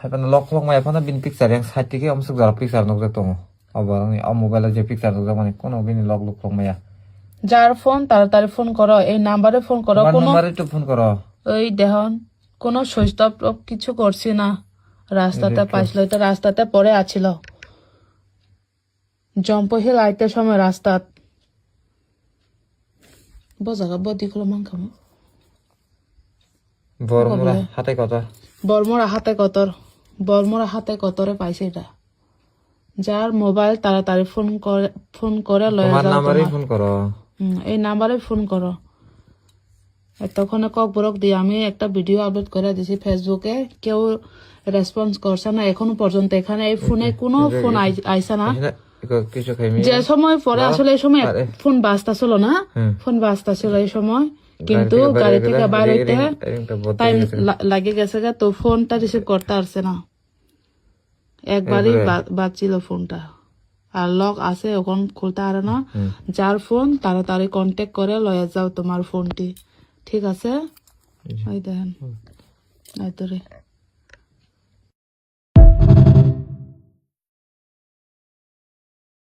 Hepan lok lok mai phana bin picture yang side tike omsuk jar picture nok tongo. Aba ni mobile je picture nok mane kono bin lok lok lok maya. যার phone তাড়াতাড়ি phone করো, এই নাম্বারে phone করো। তোমার কোনো নাম্বারে তো ফোন করো। ওই দেখুন কোনো সুইচ অফ কিছু করছি না। রাস্তাতে পাইছিল, এটা রাস্তাতে পড়ে আছিল। জম্পহিল আইতে সময় রাস্তাত বজাগা বদিগুলো মান খামো বরমুরা হাতে কথা। বর্মরা হাতে কতরে পাইছে এটা। যার মোবাইল তাড়াতাড়ি ফোন করে লয়ে যাও। তোমার নাম্বারে ফোন করো। এই নাম্বারে ফোন করো। এতক্ষণে ককবরক দিয়ে আমি একটা ভিডিও আপলোড করে দিছি ফেসবুকে, কেউ রেসপন্স করছে না এখনো পর্যন্ত। এখানে এই ফোনে কোনো ফোন আইসা না। যে সময় পরে আসলে এই সময় ফোন বাজতাছিল না, ফোন বাজতাছিল এই সময়, কিন্তু গাড়ি থেকে বাইর হইতে টাইম লাগে গেছে, তো ফোনটা রিসিভ করতে পারছে না। একবারই বাজছিল ফোনটা, আর লক আছে ওখান খুলতে পারে না। যার ফোন তাড়াতাড়ি কন্ট্যাক্ট করে লয়ে যাও তোমার ফোনটি, ঠিক আছে? ওই দেখেন